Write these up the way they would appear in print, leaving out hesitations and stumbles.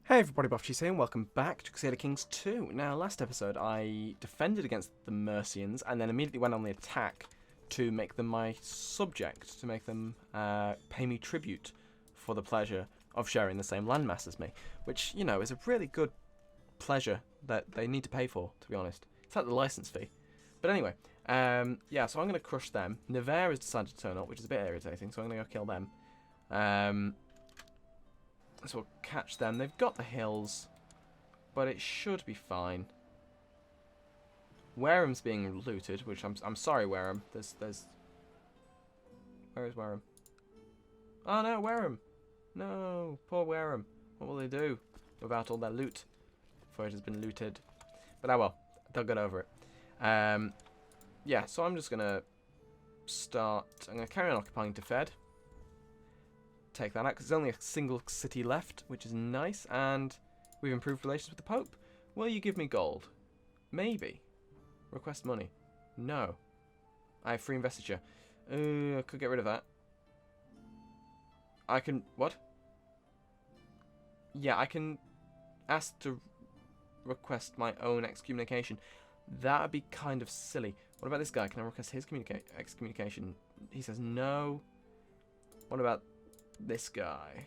Hey everybody, Buffy's here and welcome back to Crusader Kings 2. Now, last episode I defended against the Mercians and then immediately went on the attack to make them my subject, to make them pay me tribute for the pleasure of sharing the same landmass as me, which, you know, is a really good pleasure that they need to pay for, to be honest. It's like the license fee. But anyway, yeah, so I'm going to crush them. Nevers has decided to turn up, which is a bit irritating, so I'm going to go kill them. So we'll catch them. They've got the hills, but it should be fine. Wareham's being looted, which I'm sorry, Wareham. Where is Wareham? Oh no, Wareham! No, poor Wareham. What will they do without all their loot? For it has been looted. But oh well, they'll get over it. Yeah, so I'm just gonna start. I'm gonna carry on occupying Tefed. Take that out because there's only a single city left, which is nice, and we've improved relations with the Pope. Will you give me gold? Maybe. Request money. No. I have free investiture. I could get rid of that. I can... What? Yeah, I can ask to request my own excommunication. That would be kind of silly. What about this guy? Can I request his excommunication? He says no. What about this guy?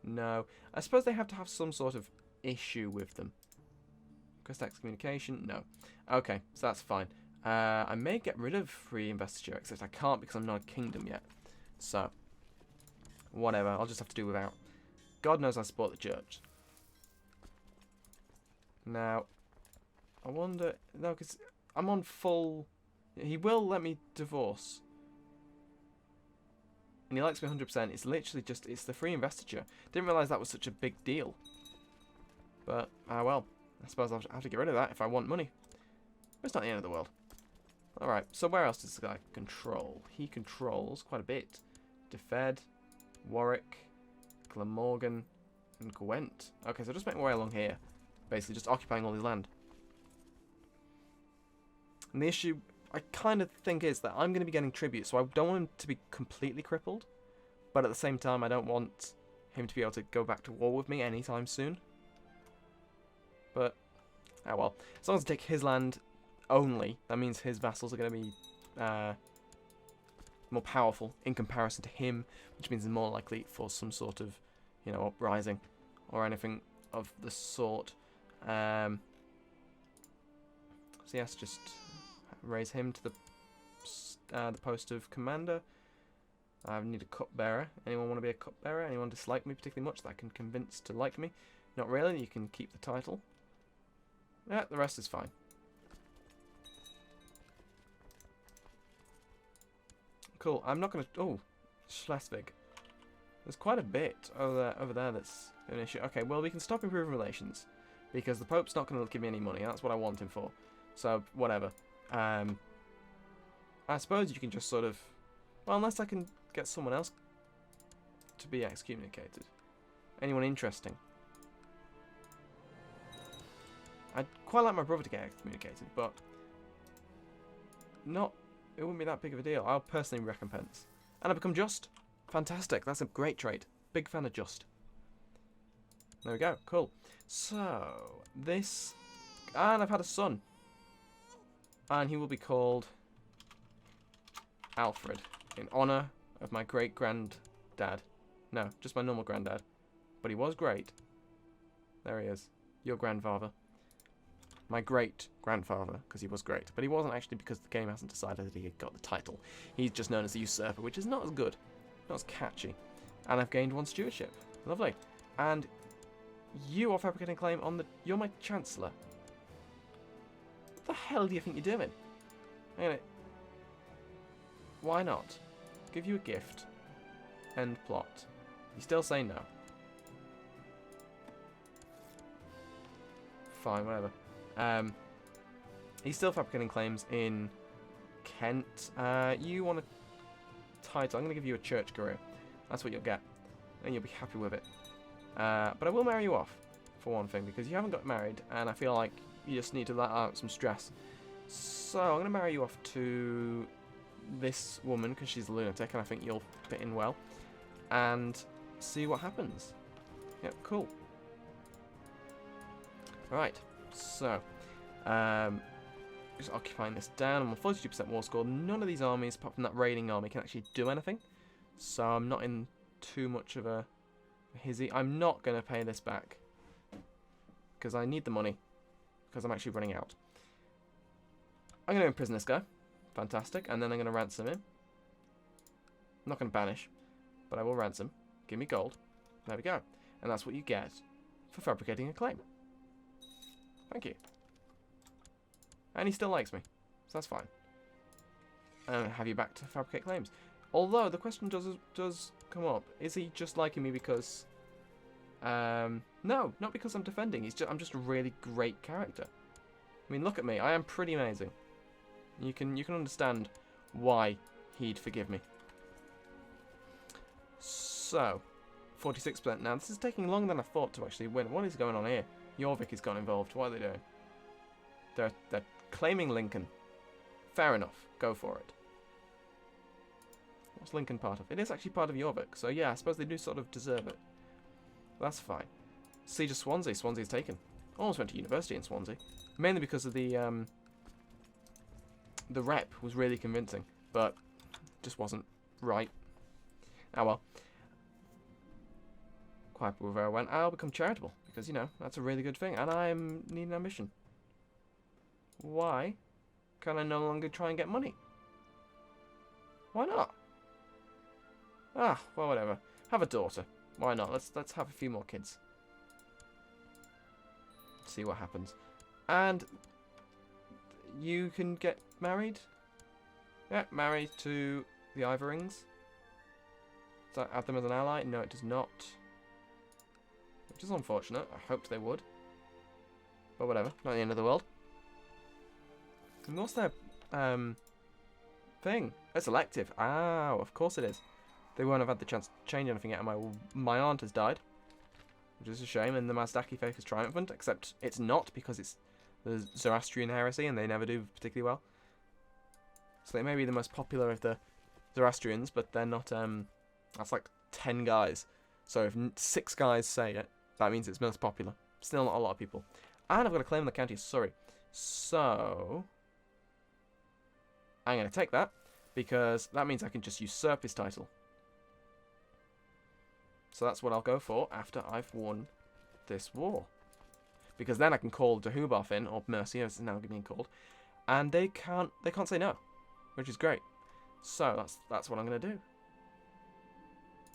No. I suppose they have to have some sort of issue with them. Request excommunication? No. Okay, so that's fine. I may get rid of free investiture, except I can't because I'm not a kingdom yet. So, whatever. I'll just have to do without. God knows I support the church. Now, I wonder... No, because I'm on full... He will let me divorce. And he likes me 100%. It's literally just, it's the free investiture. Didn't realise that was such a big deal. But, well, I suppose I'll have to get rid of that if I want money. But it's not the end of the world. Alright, so where else does this guy control? He controls quite a bit. Defed, Warwick, Glamorgan, and Gwent. Okay, so just make my way along here. Basically, just occupying all his land. And the issue... I kind of think is that I'm going to be getting tribute, so I don't want him to be completely crippled, but at the same time I don't want him to be able to go back to war with me anytime soon. But, oh well. As long as I take his land only, that means his vassals are going to be more powerful in comparison to him, which means they're more likely for some sort of, you know, uprising or anything of the sort. So yes, just... raise him to the post of commander. I need a cupbearer. Anyone want to be a cupbearer? Anyone dislike me particularly much that I can convince to like me? Not really. You can keep the title. Yeah, the rest is fine. Cool. I'm not going to... Oh, Schleswig. There's quite a bit over there that's an issue. Okay, well, we can stop improving relations because the Pope's not going to give me any money. That's what I want him for. So, whatever. I suppose you can just sort of... Well, unless I can get someone else to be excommunicated. Anyone interesting? I'd quite like my brother to get excommunicated, but... Not... It wouldn't be that big of a deal. I'll personally recompense. And I become just. Fantastic. That's a great trait. Big fan of just. There we go. Cool. So, this... And I've had a son. And he will be called Alfred, in honour of my great-granddad. No, just my normal granddad. But he was great. There he is. Your grandfather. My great-grandfather, because he was great. But he wasn't actually because the game hasn't decided that he had got the title. He's just known as the usurper, which is not as good. Not as catchy. And I've gained one stewardship. Lovely. And you are fabricating claim on the... You're my chancellor. What the hell do you think you're doing? Why not? Give you a gift. End plot. You still say no. Fine, whatever. He's still fabricating claims in Kent. You want a title. I'm going to give you a church career. That's what you'll get. And you'll be happy with it. But I will marry you off, for one thing, because you haven't got married, and I feel like you just need to let out some stress. So, I'm going to marry you off to this woman, because she's a lunatic, and I think you'll fit in well. And see what happens. Yep, cool. Right, so, just occupying this down. I'm on 42% war score. None of these armies, apart from that raiding army, can actually do anything. So I'm not in too much of a hizzy. I'm not going to pay this back, because I need the money, because I'm actually running out. I'm going to imprison this guy. Fantastic. And then I'm going to ransom him. I'm not going to banish, but I will ransom. Give me gold. There we go. And that's what you get for fabricating a claim. Thank you. And he still likes me, so that's fine. And have you back to fabricate claims. Although the question does come up: is he just liking me because? No, not because I'm defending. I'm just a really great character. I mean, look at me. I am pretty amazing. You can understand why he'd forgive me. So, 46%. Now this is taking longer than I thought to actually win. What is going on here? Jorvik has got involved. What are they doing? They're claiming Lincoln. Fair enough. Go for it. What's Lincoln part of? It is actually part of Jorvik. So yeah, I suppose they do sort of deserve it. That's fine. Siege of Swansea. Swansea's taken. Almost went to university in Swansea. Mainly because of the rep was really convincing. But just wasn't right. Ah well. Quite where I went. I'll become charitable. Because, you know, that's a really good thing. And I need an ambition. Why can I no longer try and get money? Why not? Ah, well, whatever. Have a daughter. Why not? Let's have a few more kids. See what happens. And you can get married. Yeah, married to the Ivorings. Does that add them as an ally? No, it does not. Which is unfortunate. I hoped they would. But whatever. Not the end of the world. And what's their thing? It's elective. Ah, of course it is. They won't have had the chance to change anything yet. My aunt has died, which is a shame. And the Mazdaki faith is triumphant, except it's not, because it's the Zoroastrian heresy, and they never do particularly well. So they may be the most popular of the Zoroastrians, but they're not. That's like 10 guys. So if 6 guys say it, that means it's most popular. Still not a lot of people. And I've got a claim in the county of Surrey. So I'm going to take that, because that means I can just usurp his title. So that's what I'll go for after I've won this war. Because then I can call Deheubarth in, or Mercia as it's now being called, and they can't say no, which is great. So that's what I'm going to do.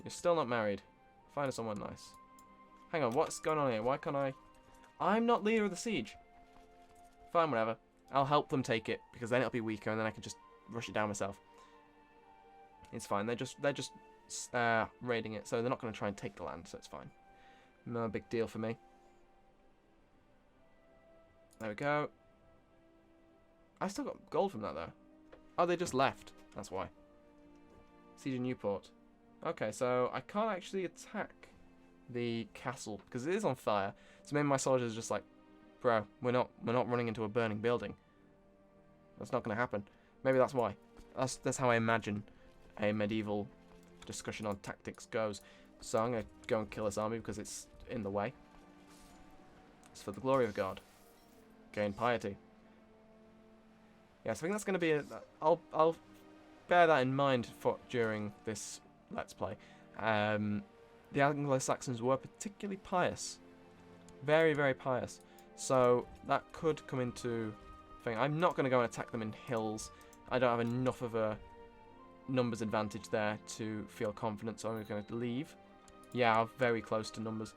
You're still not married. Find us someone nice. Hang on, what's going on here? Why can't I? I'm not leader of the siege. Fine, whatever. I'll help them take it, because then it'll be weaker, and then I can just rush it down myself. It's fine. They're just raiding it, so they're not going to try and take the land, so it's fine. No big deal for me. There we go. I still got gold from that, though. Oh, they just left. That's why. Siege of Newport. Okay, so I can't actually attack the castle because it is on fire. So maybe my soldiers are just like, bro, we're not running into a burning building. That's not going to happen. Maybe that's why. That's how I imagine a medieval discussion on tactics goes. So I'm going to go and kill this army because it's in the way. It's for the glory of God. Gain piety. Yeah, so I think that's going to be I'll bear that in mind for during this Let's Play. The Anglo-Saxons were particularly pious. Very, very pious. So that could come into thing. I'm not going to go and attack them in hills. I don't have enough of a numbers advantage there to feel confident, so I'm going to leave. Yeah, I'm very close to numbers.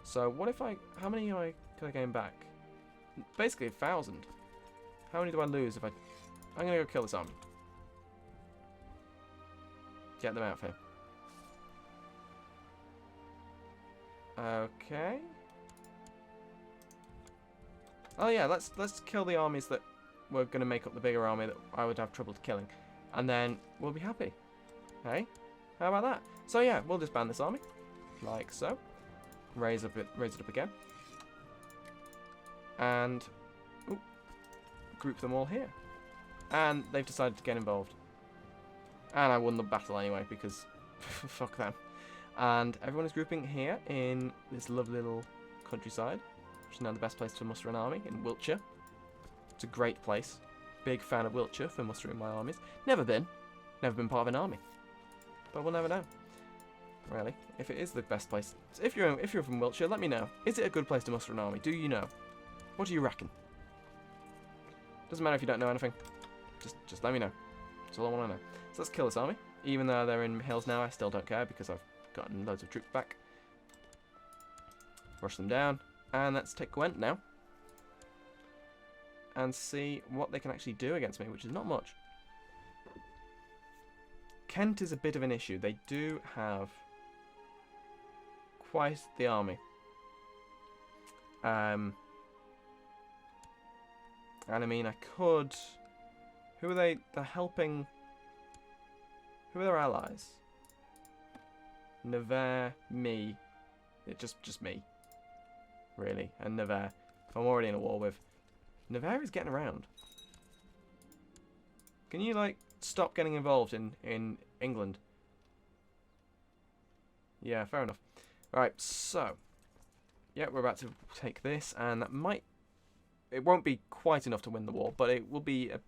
So what if how many can I gain back? Basically 1,000. How many do I lose if I'm going to go kill this army. Get them out of here. Okay. Oh yeah, let's kill the armies that were going to make up the bigger army that I would have trouble killing, and then we'll be happy. Hey, how about that? So yeah, we'll disband this army, like so. Raise it up again, and group them all here. And they've decided to get involved, and I won the battle anyway because fuck them. And everyone is grouping here in this lovely little countryside. which is now the best place to muster an army, in Wiltshire. It's a great place. Big fan of Wiltshire for mustering my armies. Never been part of an army. But we'll never know. Really, if it is the best place. If you're from Wiltshire, let me know. Is it a good place to muster an army? Do you know? What do you reckon? Doesn't matter if you don't know anything. Just let me know. That's all I want to know. So let's kill this army. Even though they're in hills now, I still don't care because I've gotten loads of troops back. Rush them down. And let's take Gwent now. And see what they can actually do against me, which is not much. Kent is a bit of an issue. They do have quite the army. And I mean, I could... Who are they? They're helping... Who are their allies? Nevers, me. Just me. Really. And Nevers. I'm already in a war with. Nevers is getting around. Can you, like, stop getting involved in England? Yeah, fair enough. Alright, so... Yeah, we're about to take this, and that might... It won't be quite enough to win the war, but it will be a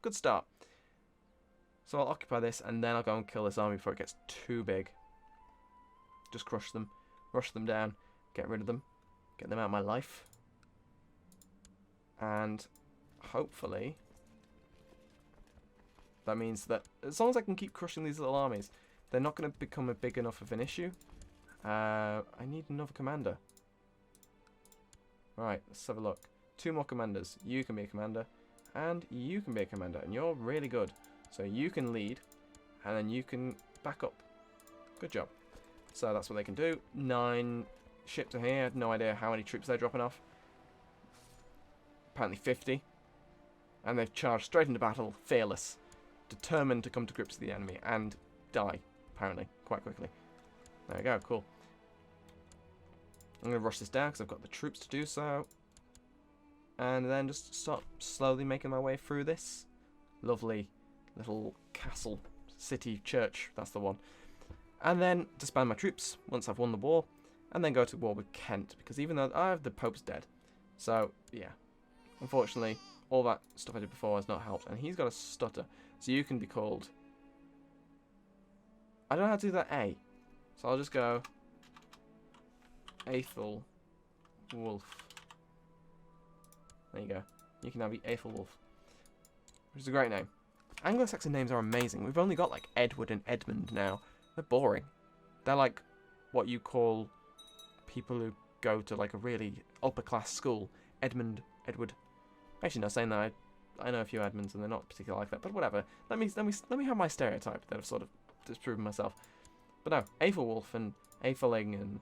good start. So I'll occupy this, and then I'll go and kill this army before it gets too big. Just crush them, rush them down, get rid of them, get them out of my life. And hopefully that means that as long as I can keep crushing these little armies, they're not going to become a big enough of an issue. I need another commander. Right, let's have a look. 2 more commanders. You can be a commander, and you can be a commander, and you're really good. So you can lead, and then you can back up. Good job. So that's what they can do. 9 ships are here. I have no idea how many troops they're dropping off. Apparently 50. And they've charged straight into battle, fearless, determined to come to grips with the enemy, and die, apparently, quite quickly. There we go, cool. I'm going to rush this down because I've got the troops to do so. And then just start slowly making my way through this lovely little castle, city, church, that's the one. And then disband my troops once I've won the war, and then go to war with Kent, because even though the Pope's dead. So, yeah. Unfortunately, all that stuff I did before has not helped, and he's got a stutter. So you can be called... I don't know how to do that A. So I'll just go... Aethel Wolf. There you go. You can now be Aethel Wolf. Which is a great name. Anglo-Saxon names are amazing. We've only got like Edward and Edmund now. They're boring. They're like what you call people who go to like a really upper class school. Edmund, Edward. Actually, no, saying that I know a few Edmunds and they're not particularly like that. But whatever. Let me have my stereotype that I've sort of disproven myself. But no, Aethelwulf and Aetheling and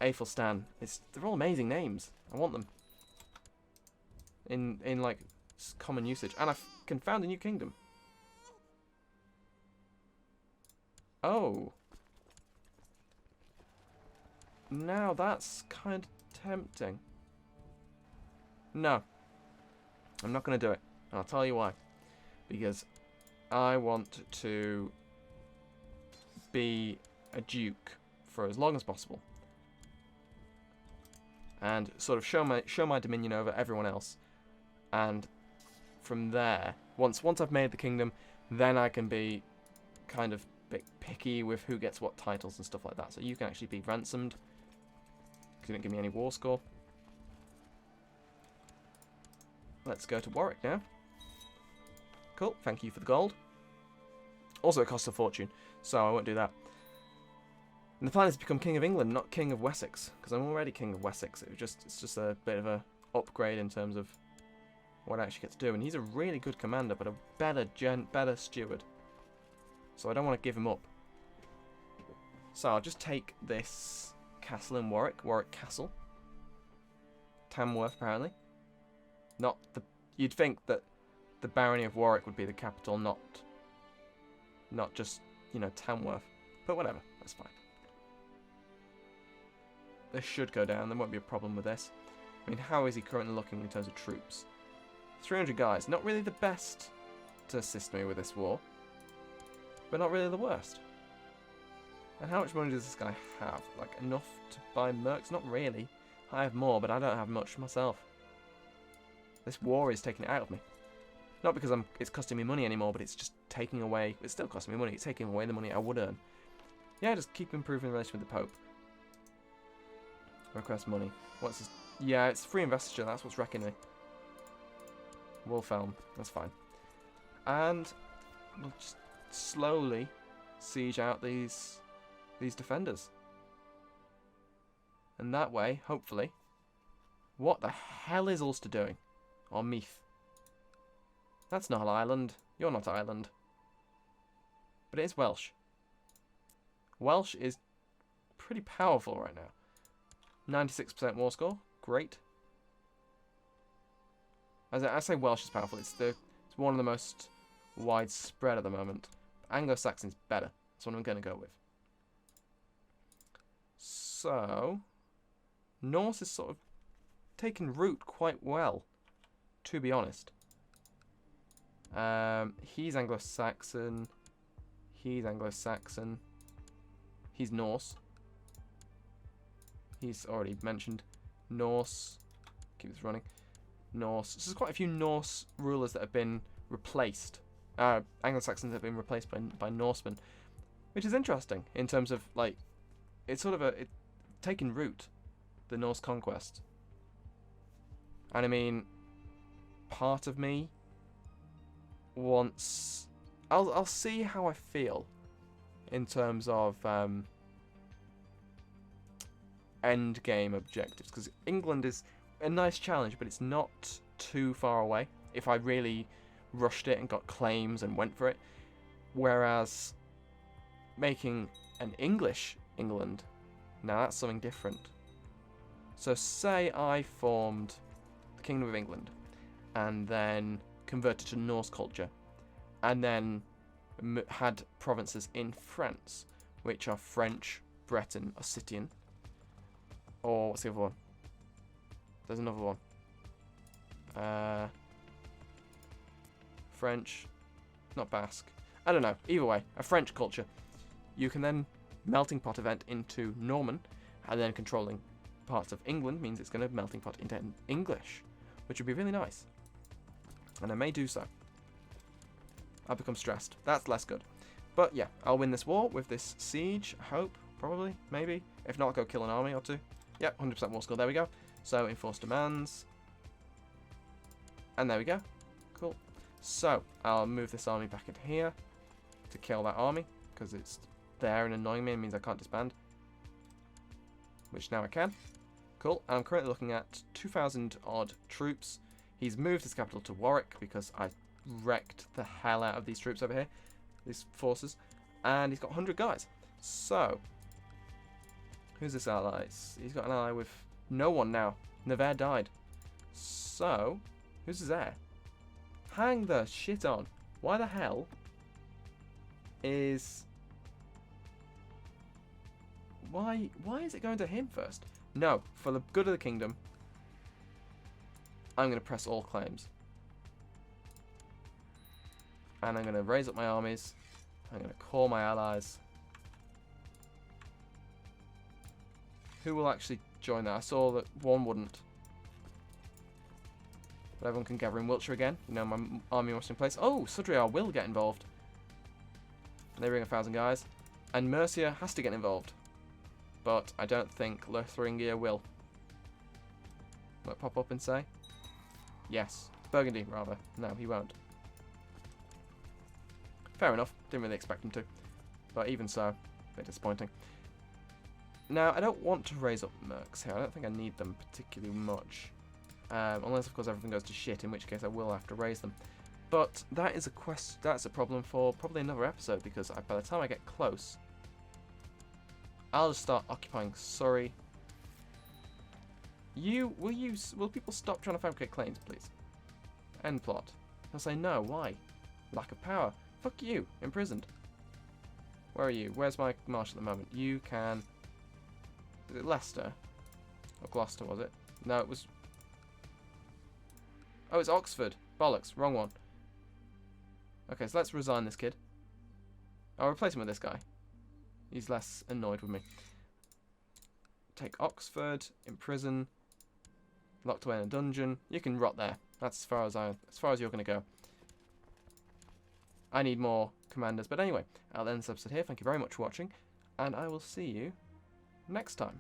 Aethelstan. They're all amazing names. I want them. In like common usage. And I can found a new kingdom. Oh. Now that's kind of tempting. No. I'm not going to do it. And I'll tell you why. Because I want to be a duke for as long as possible. And sort of show my dominion over everyone else. And from there, once I've made the kingdom, then I can be kind of a bit picky with who gets what titles and stuff like that. So you can actually be ransomed. Because you didn't give me any war score. Let's go to Warwick now. Cool, thank you for the gold. Also, it costs a fortune, so I won't do that. And the plan is to become King of England, not King of Wessex, because I'm already King of Wessex. It's just a bit of a upgrade in terms of what I actually get to do. And he's a really good commander, but a better steward. So I don't want to give him up. So I'll just take this castle in Warwick Castle. Tamworth, apparently. Not the. You'd think that the barony of Warwick would be the capital, not just, you know, Tamworth. But whatever, that's fine. This should go down. There won't be a problem with this. I mean, how is he currently looking in terms of troops? 300 guys. Not really the best to assist me with this war, but not really the worst. And how much money does this guy have? Like, enough to buy mercs? Not really. I have more, but I don't have much myself. This war is taking it out of me. Not because it's costing me money anymore, but it's just taking away... It's still costing me money. It's taking away the money I would earn. Yeah, just keep improving the relation with the Pope. Request money. What's this? Yeah, it's free investiture. That's what's wrecking me. Wolfhelm. That's fine. And we'll just slowly siege out these defenders. And that way, hopefully... What the hell is Ulster doing? Or Meath? That's not Ireland. You're not Ireland. But it is Welsh. Welsh is pretty powerful right now. 96% war score. Great. As I say Welsh is powerful. It's one of the most widespread at the moment. Anglo-Saxon's better. That's what I'm going to go with. So... Norse is sort of taken root quite well, to be honest. He's Anglo-Saxon. He's Anglo-Saxon. He's Norse. He's already mentioned Norse. Keep this running. Norse. So there's quite a few Norse rulers that have been replaced. Anglo-Saxons have been replaced by Norsemen, which is interesting in terms of like it's sort of it's taken root, the Norse conquest. And I mean, part of me wants... I'll see how I feel in terms of end game objectives, because England is a nice challenge, but it's not too far away if I really rushed it and got claims and went for it. Whereas making an English England, now that's something different. So say I formed the Kingdom of England and then converted to Norse culture and then had provinces in France, which are French, Breton, Occitane, or what's the other one? There's another one. French, not Basque. I don't know. Either way, a French culture. You can then melting pot event into Norman, and then controlling parts of England means it's going to melting pot into English, which would be really nice. And I may do so. I'll become stressed. That's less good. But yeah, I'll win this war with this siege. I hope. Probably. Maybe. If not, I'll go kill an army or two. Yep, 100% war score. There we go. So, enforce demands. And there we go. Cool. So, I'll move this army back in here to kill that army, because it's there and annoying me and means I can't disband. Which now I can. Cool. And I'm currently looking at 2,000 odd troops. He's moved his capital to Warwick because I wrecked the hell out of these troops over here. These forces. And he's got 100 guys. So, who's this ally? He's got an ally with no one now. Nevers died. So, who's his heir? Hang the shit on. Why the hell is... Why is it going to him first? No, for the good of the kingdom, I'm going to press all claims. And I'm going to raise up my armies. I'm going to call my allies. Who will actually join that? I saw that one wouldn't. But everyone can gather in Wiltshire again. You know, my army was in place. Oh, Sudriar will get involved. They bring 1,000 guys. And Mercia has to get involved. But I don't think Lotharingia will. Will it pop up and say? Yes. Burgundy, rather. No, he won't. Fair enough. Didn't really expect him to. But even so, a bit disappointing. Now, I don't want to raise up mercs here. I don't think I need them particularly much. Unless, of course, everything goes to shit, in which case I will have to raise them. But that is that's a problem for probably another episode, because by the time I get close, I'll just start occupying Surrey. Will people stop trying to fabricate claims, please? End plot. They'll say no. Why? Lack of power. Fuck you. Imprisoned. Where are you? Where's my marshal at the moment? You can... Is it Leicester? Or Gloucester, was it? No, it was... Oh, it's Oxford. Bollocks. Wrong one. Okay, so let's resign this kid. I'll replace him with this guy. He's less annoyed with me. Take Oxford, imprison, locked away in a dungeon. You can rot there. That's as far as you're going to go. I need more commanders. But anyway, I'll end this episode here. Thank you very much for watching, and I will see you next time.